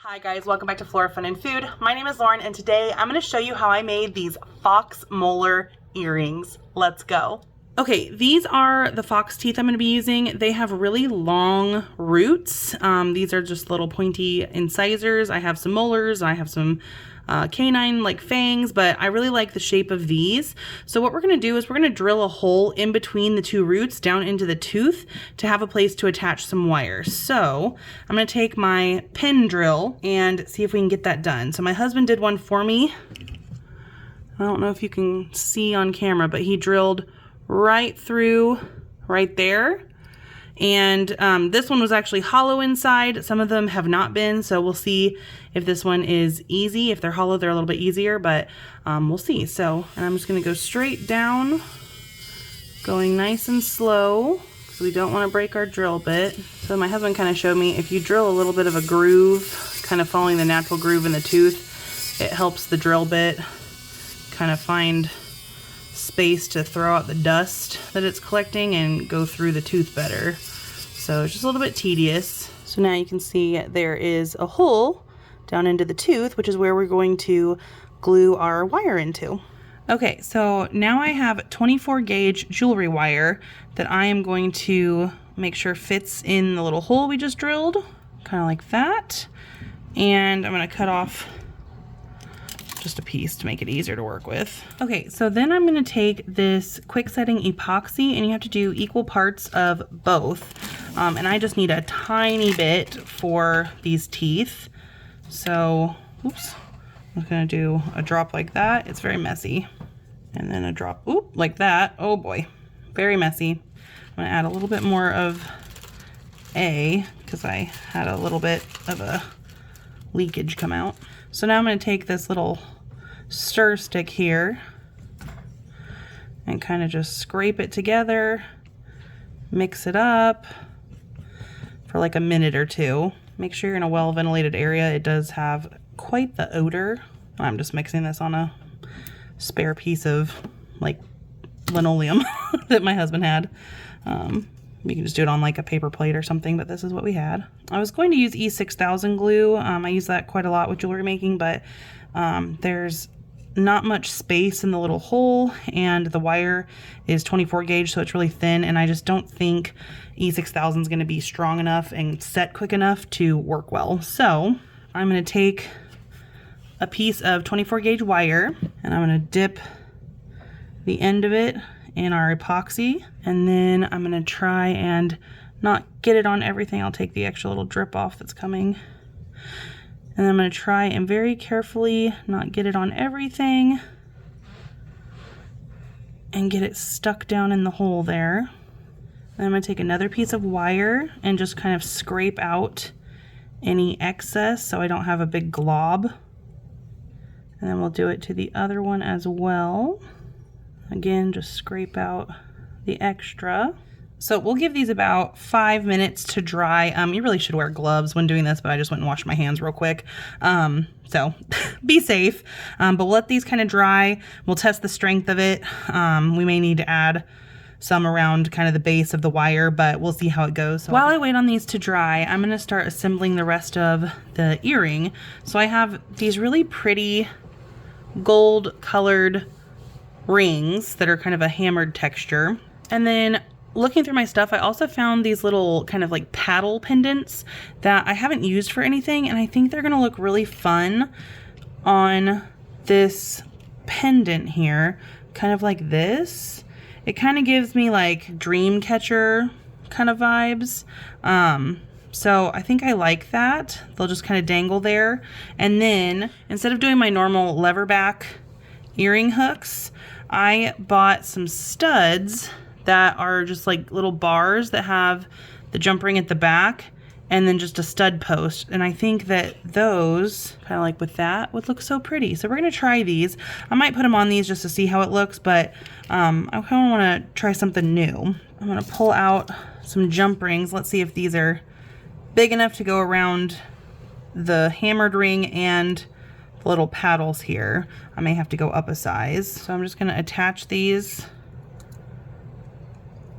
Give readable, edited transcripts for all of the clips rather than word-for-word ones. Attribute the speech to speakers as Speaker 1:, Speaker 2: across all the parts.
Speaker 1: Hi guys, welcome back to Flora Fun and Food. My name is Lauren and today I'm going to show you how I made these fox molar earrings. Let's go. Okay, these are the fox teeth I'm going to be using. They have really long roots. These are just little pointy incisors. I have some molars, I have some canine like fangs, but I really like the shape of these. So what we're going to do is we're going to drill a hole in between the two roots down into the tooth to have a place to attach some wires. So I'm going to take my pen drill and see if we can get that done. So my husband did one for me. I don't know if you can see on camera, but he drilled right through right there. And this one was actually hollow inside. Some of them have not been, so we'll see if this one is easy. If they're hollow, they're a little bit easier, but we'll see. So, and I'm just gonna go straight down, going nice and slow, because we don't wanna break our drill bit. So my husband kind of showed me, if you drill a little bit of a groove, kind of following the natural groove in the tooth, it helps the drill bit kind of find space to throw out the dust that it's collecting and go through the tooth better. So it's just a little bit tedious. So now you can see there is a hole down into the tooth, which is where we're going to glue our wire into. Okay, so now I have 24 gauge jewelry wire that I am going to make sure fits in the little hole we just drilled, kind of like that. And I'm gonna cut off just a piece to make it easier to work with. Okay, so then I'm gonna take this quick setting epoxy, and you have to do equal parts of both. And I just need a tiny bit for these teeth. So, oops, I'm gonna do a drop like that. It's very messy. And then a drop, oop, like that. Oh boy, very messy. I'm gonna add a little bit more of A, because I had a little bit of a leakage come out. So now I'm going to take this little stir stick here and kind of just scrape it together, mix it up for like a minute or two. Make sure you're in a well ventilated area. It does have quite the odor. I'm just mixing this on a spare piece of like linoleum that my husband had. You can just do it on like a paper plate or something, but this is what we had. I was going to use E6000 glue. I use that quite a lot with jewelry making, but there's not much space in the little hole, and the wire is 24 gauge, so it's really thin, and I just don't think E6000 is going to be strong enough and set quick enough to work well. So I'm going to take a piece of 24 gauge wire, and I'm going to dip the end of it in our epoxy, and then I'm gonna try and not get it on everything. I'll take the extra little drip off that's coming, and then I'm gonna try and very carefully not get it on everything and get it stuck down in the hole there. Then I'm gonna take another piece of wire and just kind of scrape out any excess so I don't have a big glob, and then we'll do it to the other one as well. Again, just scrape out the extra. So we'll give these about 5 minutes to dry. You really should wear gloves when doing this, but I just went and washed my hands real quick. So be safe. But we'll let these kind of dry. We'll test the strength of it. We may need to add some around kind of the base of the wire, but we'll see how it goes. So while I wait on these to dry, I'm gonna start assembling the rest of the earring. So I have these really pretty gold colored rings that are kind of a hammered texture. And then looking through my stuff, I also found these little kind of like paddle pendants that I haven't used for anything, and I think they're gonna look really fun on this pendant here, kind of like this. It kind of gives me like dream catcher kind of vibes. So I think I like that. They'll just kind of dangle there. And then instead of doing my normal lever back earring hooks, I bought some studs that are just like little bars that have the jump ring at the back and then just a stud post. And I think that those, kind of like with that, would look so pretty. So we're gonna try these. I might put them on these just to see how it looks, but I kind of wanna try something new. I'm gonna pull out some jump rings. Let's see if these are big enough to go around the hammered ring and little paddles here. I may have to go up a size. So I'm just going to attach these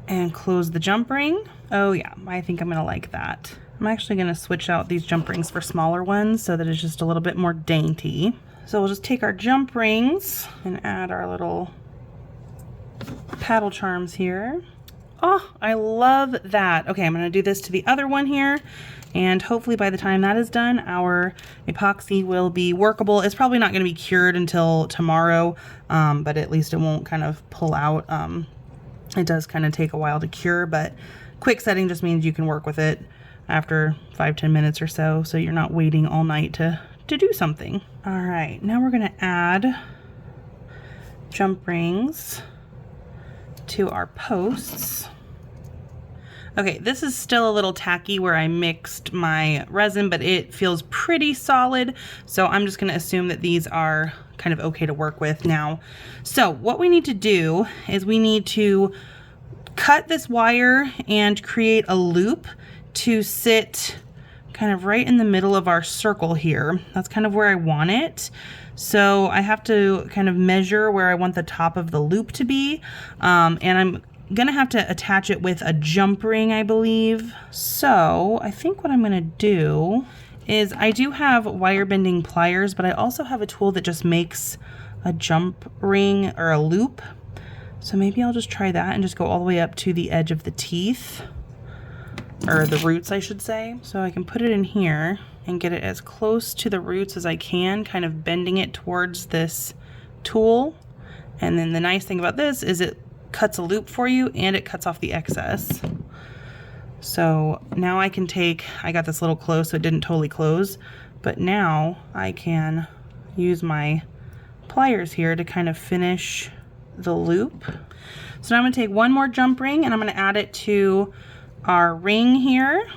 Speaker 1: and close the jump ring. Oh yeah, I think I'm going to like that. I'm actually going to switch out these jump rings for smaller ones so that it's just a little bit more dainty. So we'll just take our jump rings and add our little paddle charms here. Oh, I love that. Okay, I'm going to do this to the other one here, and hopefully by the time that is done, our epoxy will be workable. It's probably not going to be cured until tomorrow, but at least it won't kind of pull out. It does kind of take a while to cure, but quick setting just means you can work with it after 5-10 minutes or so you're not waiting all night to do something. All right, now we're going to add jump rings to our posts. Okay, this is still a little tacky where I mixed my resin, but it feels pretty solid, so I'm just going to assume that these are kind of okay to work with now. So what we need to do is we need to cut this wire and create a loop to sit kind of right in the middle of our circle here. That's kind of where I want it. So I have to kind of measure where I want the top of the loop to be. And I'm gonna have to attach it with a jump ring, I believe. So I think what I'm gonna do is I do have wire bending pliers, but I also have a tool that just makes a jump ring or a loop. So maybe I'll just try that and just go all the way up to the edge of the teeth, or the roots, I should say. So I can put it in here and get it as close to the roots as I can, kind of bending it towards this tool. And then the nice thing about this is it cuts a loop for you and it cuts off the excess. So now I can take, I got this little close so it didn't totally close, but now I can use my pliers here to kind of finish the loop. So now I'm gonna take one more jump ring and I'm gonna add it to our ring here.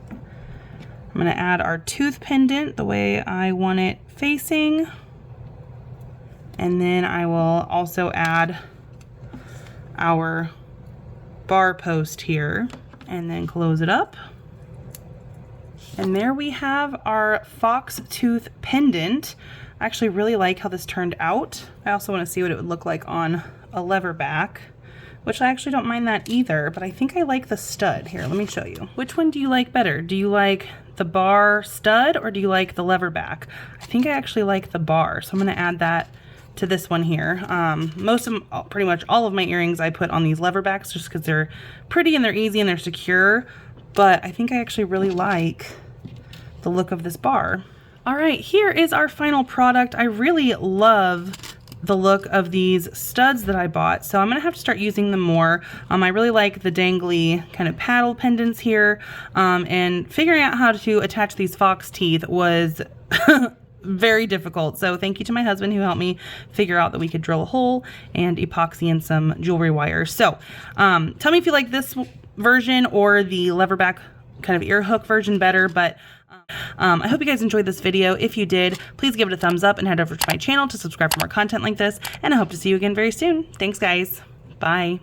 Speaker 1: I'm going to add our tooth pendant the way I want it facing, and then I will also add our bar post here and then close it up. And there we have our fox tooth pendant. I actually really like how this turned out. I also want to see what it would look like on a lever back, which I actually don't mind that either, but I think I like the stud. Here, let me show you. Which one do you like better? Do you like the bar stud or do you like the lever back? I think I actually like the bar, so I'm gonna add that to this one here. Pretty much all of my earrings I put on these lever backs just because they're pretty and they're easy and they're secure, but I think I actually really like the look of this bar. All right, here is our final product. I really love the look of these studs that I bought, so I'm gonna have to start using them more. I really like the dangly kind of paddle pendants here, and figuring out how to attach these fox teeth was very difficult. So thank you to my husband who helped me figure out that we could drill a hole and epoxy in some jewelry wires. So tell me if you like this version or the leverback kind of ear hook version better, but I hope you guys enjoyed this video. If you did, please give it a thumbs up and head over to my channel to subscribe for more content like this, and I hope to see you again very soon. Thanks guys. Bye.